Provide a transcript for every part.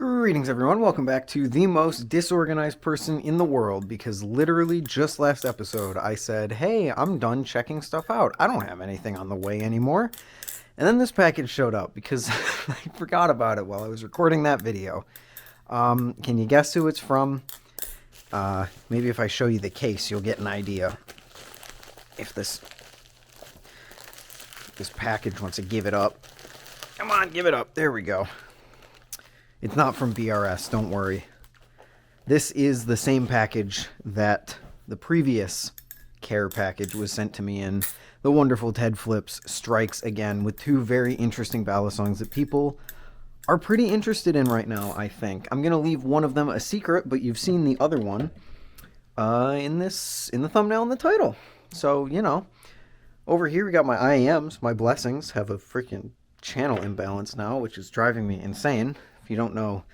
Greetings everyone, welcome back to the most disorganized person in the world, because literally just last episode I said, hey, I'm done checking stuff out. I don't have anything on the way anymore. And then this package showed up because I forgot about it while I was recording that video. Can you guess who it's from? Maybe if I show you the case, you'll get an idea. If this package wants to give it up. Come on, give it up. There we go. It's not from BRS, don't worry. This is the same package that the previous care package was sent to me in. The wonderful TedFlips strikes again with two very interesting Balisongs that people are pretty interested in right now, I think. I'm going to leave one of them a secret, but you've seen the other one in the thumbnail and the title. So, you know, over here we got my IAMs, my blessings, have a freaking channel imbalance now, which is driving me insane. You don't know,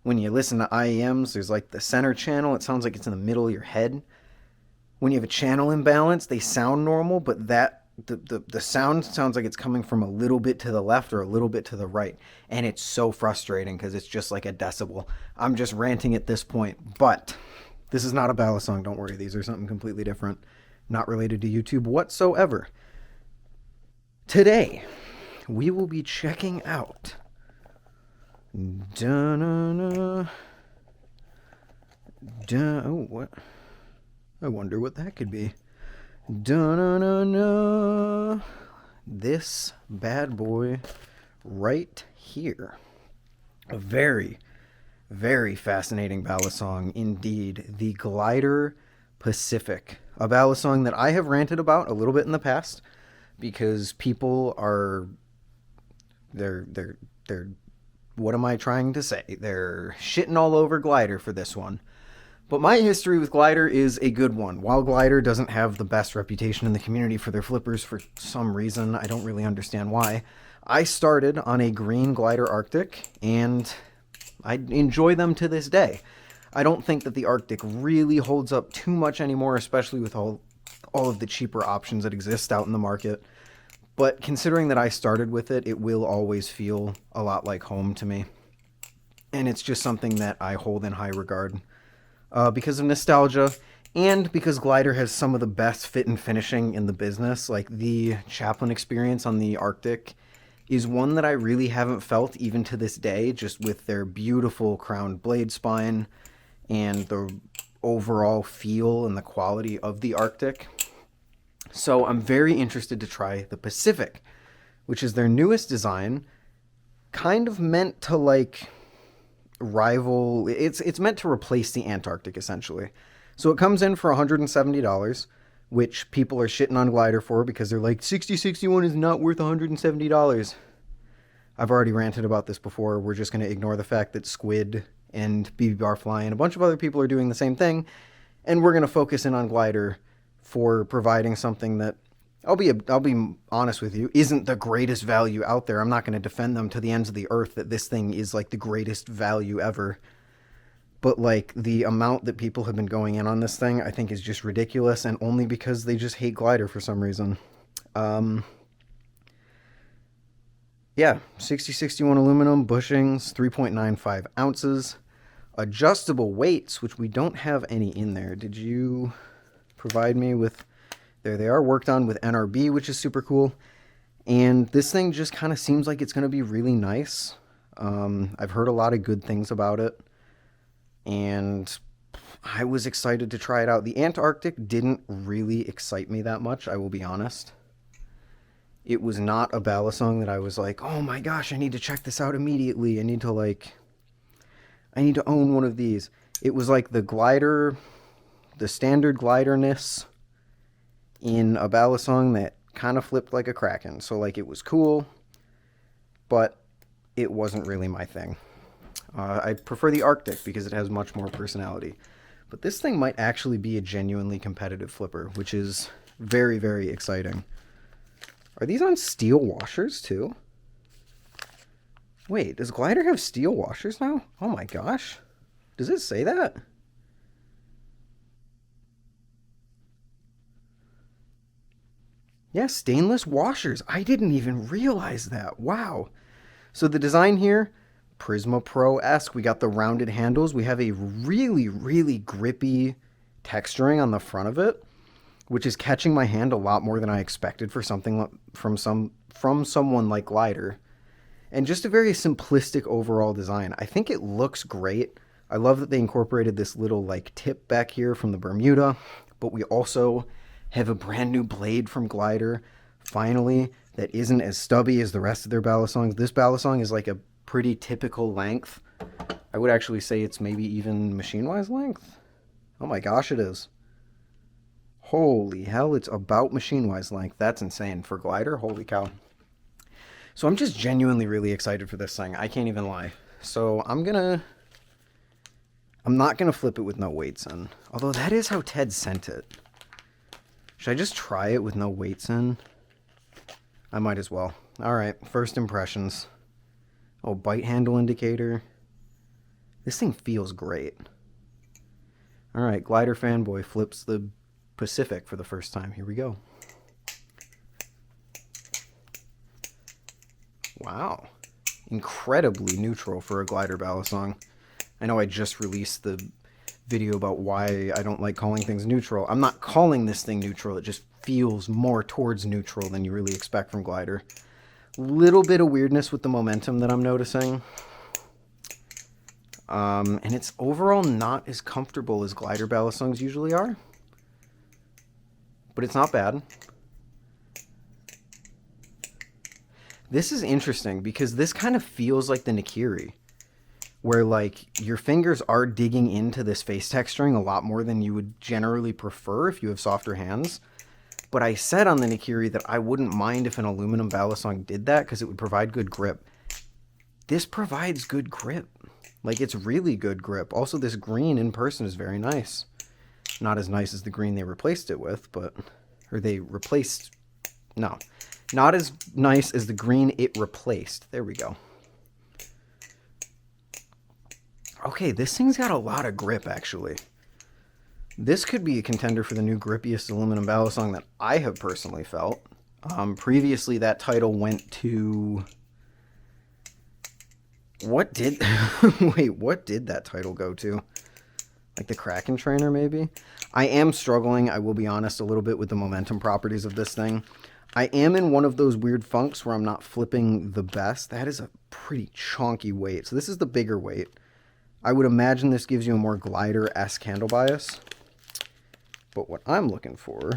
when you listen to IEMs, there's like the center channel. It sounds like it's in the middle of your head. When you have a channel imbalance, they sound normal, but the sound sounds like it's coming from a little bit to the left or a little bit to the right. And it's so frustrating because it's just like a decibel. I'm just ranting at this point, but this is not a Balisong, don't worry. These are something completely different, not related to YouTube whatsoever. Today, we will be checking out oh, what? I wonder what that could be. This bad boy right here. A very, very fascinating Balisong indeed. The Glidr Pacific. A Balisong that I have ranted about a little bit in the past because people are... They're what am I trying to say? They're shitting all over Glidr for this one. But my history with Glidr is a good one. While Glidr doesn't have the best reputation in the community for their flippers for some reason, I don't really understand why, I started on a green Glidr Arctic, and I enjoy them to this day. I don't think that the Arctic really holds up too much anymore, especially with all of the cheaper options that exist out in the market. But considering that I started with it, it will always feel a lot like home to me. And it's just something that I hold in high regard because of nostalgia and because Glidr has some of the best fit and finishing in the business. Like the Chaplin experience on the Arctic is one that I really haven't felt even to this day, just with their beautiful crowned blade spine and the overall feel and the quality of the Arctic. So I'm very interested to try the Pacific, which is their newest design, kind of meant to like rival, it's meant to replace the Antarctic essentially. So it comes in for $170, which people are shitting on Glidr for because they're like 6061 is not worth $170. I've already ranted about this before. We're just going to ignore the fact that Squid and BB Barfly and a bunch of other people are doing the same thing, and we're going to focus in on Glidr for providing something that, I'll be honest with you, isn't the greatest value out there. I'm not going to defend them to the ends of the earth that this thing is like the greatest value ever. But like the amount that people have been going in on this thing, I think is just ridiculous, and only because they just hate Glidr for some reason. Yeah, 6061 aluminum, bushings, 3.95 ounces. Adjustable weights, which we don't have any in there. Did you provide me with... There they are, worked on with NRB, which is super cool. And this thing just kind of seems like it's going to be really nice. I've heard a lot of good things about it, and I was excited to try it out. The Antarctic didn't really excite me that much, I will be honest. It was not a Balisong that I was like, oh my gosh, I need to check this out immediately. I need to own one of these. It was like the Glidr, the standard Glidr-ness in a Balisong that kind of flipped like a Kraken. So like it was cool, but it wasn't really my thing. I prefer the Arctic because it has much more personality. But this thing might actually be a genuinely competitive flipper, which is very, very exciting. Are these on steel washers too? Wait, does Glidr have steel washers now? Oh my gosh. Does it say that? Yeah, stainless washers. I didn't even realize that. Wow. So the design here, Prisma Pro-esque. We got the rounded handles. We have a really, really grippy texturing on the front of it, which is catching my hand a lot more than I expected for something from someone like Glidr. And just a very simplistic overall design. I think it looks great. I love that they incorporated this little like tip back here from the Bermuda, but we also have a brand new blade from Glidr, finally, that isn't as stubby as the rest of their Balisongs. This Balisong is like a pretty typical length. I would actually say it's maybe even machine-wise length. Oh my gosh, it is. Holy hell, it's about machine-wise length. That's insane for Glidr. Holy cow. So I'm just genuinely really excited for this thing. I can't even lie. So I'm not gonna flip it with no weights in. Although that is how Ted sent it. Should I just try it with no weights in? I might as well. Alright, first impressions. Oh, bite handle indicator. This thing feels great. Alright, Glidr fanboy flips the Pacific for the first time. Here we go. Wow. Incredibly neutral for a Glidr Balisong. I know I just released the video about why I don't like calling things neutral. I'm not calling this thing neutral. It just feels more towards neutral than you really expect from Glidr. Little bit of weirdness with the momentum that I'm noticing. And it's overall not as comfortable as Glidr Balisongs usually are. But it's not bad. This is interesting because this kind of feels like the Nakiri, where like your fingers are digging into this face texturing a lot more than you would generally prefer if you have softer hands. But I said on the Nakiri that I wouldn't mind if an aluminum Balisong did that because it would provide good grip. This provides good grip. Like, it's really good grip. Also, this green in person is very nice. Not as nice as the green they replaced it with, but... Or they replaced... No. Not as nice as the green it replaced. There we go. Okay, this thing's got a lot of grip, actually. This could be a contender for the new grippiest aluminum Balisong that I have personally felt. Previously, that title went to... What did... Wait, what did that title go to? Like the Kraken Trainer, maybe? I am struggling, I will be honest, a little bit with the momentum properties of this thing. I am in one of those weird funks where I'm not flipping the best. That is a pretty chonky weight. So this is the bigger weight. I would imagine this gives you a more Glidr-esque handle bias. But what I'm looking for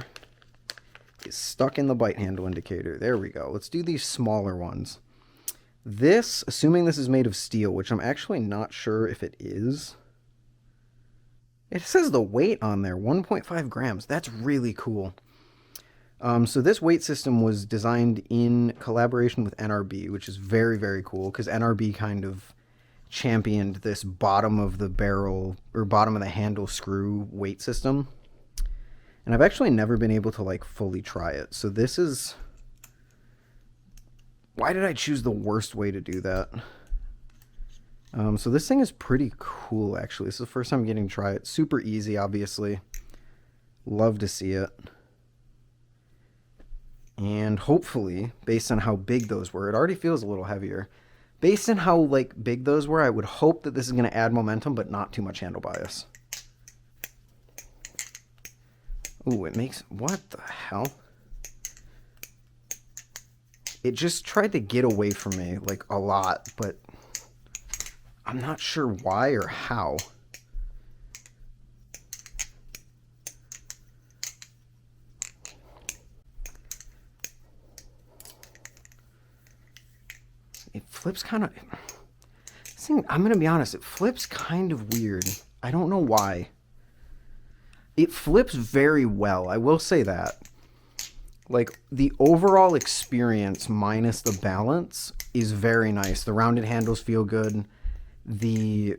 is stuck in the bite handle indicator. There we go. Let's do these smaller ones. This, assuming this is made of steel, which I'm actually not sure if it is. It says the weight on there, 1.5 grams. That's really cool. So this weight system was designed in collaboration with NRB, which is very, very cool, because NRB kind of championed this bottom of the barrel, or bottom of the handle screw weight system. And I've actually never been able to, like, fully try it. So this is... Why did I choose the worst way to do that? So this thing is pretty cool, actually. This is the first time I'm getting to try it. Super easy, obviously. Love to see it. And hopefully, based on how big those were, it already feels a little heavier. Based on how like big those were, I would hope that this is going to add momentum, but not too much handle bias. Ooh, it makes... What the hell? It just tried to get away from me, like, a lot, but I'm not sure why or how. It flips kind of... This thing, I'm going to be honest, it flips kind of weird. I don't know why. It flips very well, I will say that. Like, the overall experience minus the balance is very nice. The rounded handles feel good. The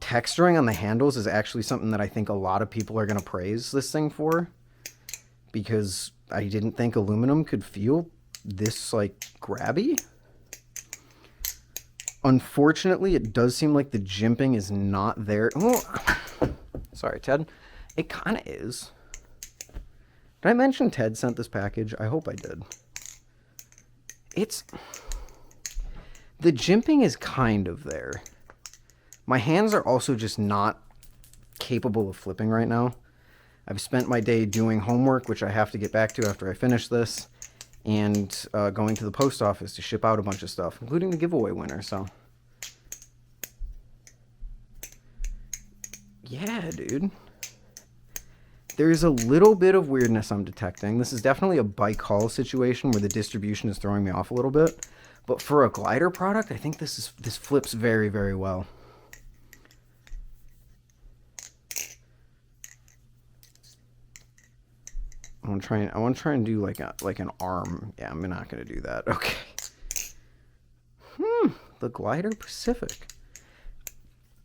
texturing on the handles is actually something that I think a lot of people are going to praise this thing for. Because I didn't think aluminum could feel this, like, grabby. Unfortunately, it does seem like the jimping is not there. Oh, sorry, Ted. It kind of is. Did I mention Ted sent this package? I hope I did. The jimping is kind of there. My hands are also just not capable of flipping right now. I've spent my day doing homework, which I have to get back to after I finish this, and going to the post office to ship out a bunch of stuff, including the giveaway winner, so. Yeah, dude. There's a little bit of weirdness I'm detecting. This is definitely a bike haul situation where the distribution is throwing me off a little bit. But for a glider product, I think this flips very, very well. I want to try and do like an arm. Yeah, I'm not gonna do that. Okay. The Glidr Pacific.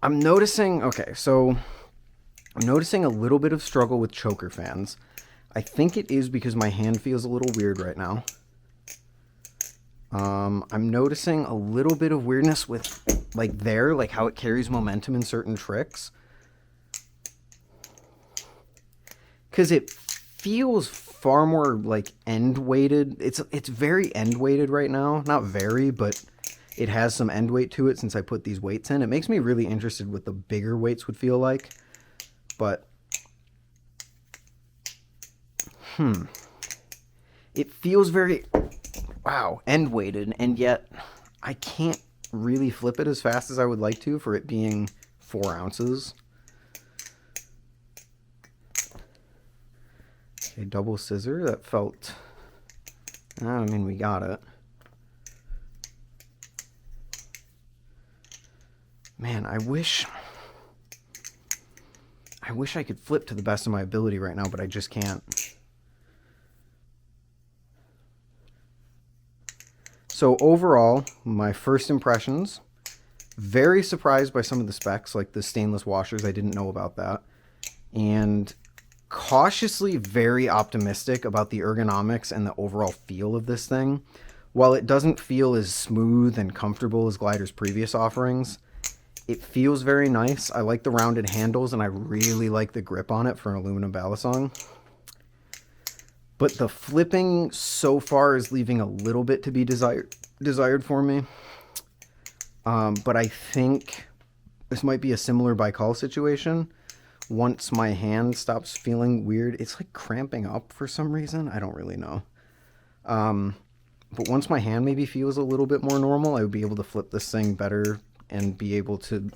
I'm noticing. Okay, so I'm noticing a little bit of struggle with choker fans. I think it is because my hand feels a little weird right now. I'm noticing a little bit of weirdness with like how it carries momentum in certain tricks. Because it feels far more like end weighted. It's very end weighted right now. Not very, but it has some end weight to it since I put these weights in. It makes me really interested what the bigger weights would feel like. But it feels very end weighted, and yet I can't really flip it as fast as I would like to for it being 4 ounces. Okay, double scissor. That felt, I mean, we got it. Man, I wish I could flip to the best of my ability right now, but I just can't. So overall, my first impressions, very surprised by some of the specs, like the stainless washers. I didn't know about that. And cautiously very optimistic about the ergonomics and the overall feel of this thing. While it doesn't feel as smooth and comfortable as Glidr's previous offerings, it feels very nice. I like the rounded handles, and I really like the grip on it for an aluminum Balisong. But the flipping so far is leaving a little bit to be desired for me. But I think this might be a similar bike haul situation. Once my hand stops feeling weird, it's like cramping up for some reason. I don't really know. But once my hand maybe feels a little bit more normal, I would be able to flip this thing better and be able to...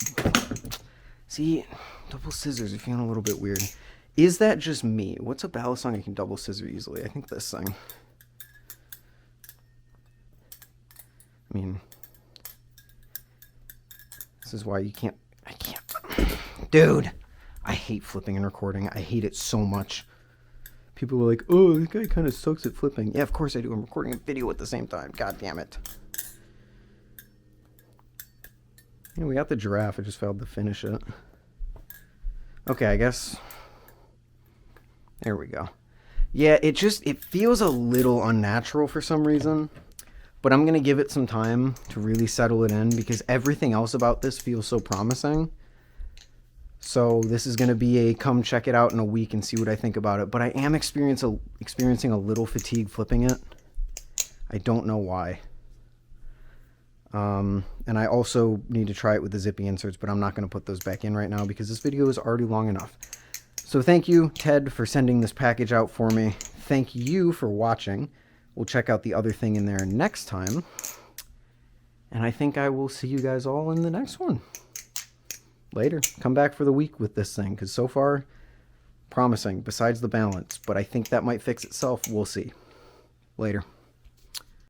See, double scissors are feeling a little bit weird. Is that just me? What's a Balisong I can double scissor easily? I think this thing. I mean, this is why I can't. Dude, I hate flipping and recording. I hate it so much. People are like, oh, this guy kind of sucks at flipping. Yeah, of course I do. I'm recording a video at the same time. God damn it. Yeah, we got the giraffe. I just failed to finish it. Okay, I guess... There we go. Yeah, it feels a little unnatural for some reason, but I'm going to give it some time to really settle it in because everything else about this feels so promising. So this is going to be a come check it out in a week and see what I think about it, but I am experiencing a little fatigue flipping it. I don't know why. And I also need to try it with the zippy inserts, but I'm not going to put those back in right now because this video is already long enough. So thank you, Ted, for sending this package out for me. Thank you for watching. We'll check out the other thing in there next time. And I think I will see you guys all in the next one. Later. Come back for the week with this thing, because so far, promising, besides the balance. But I think that might fix itself. We'll see. Later.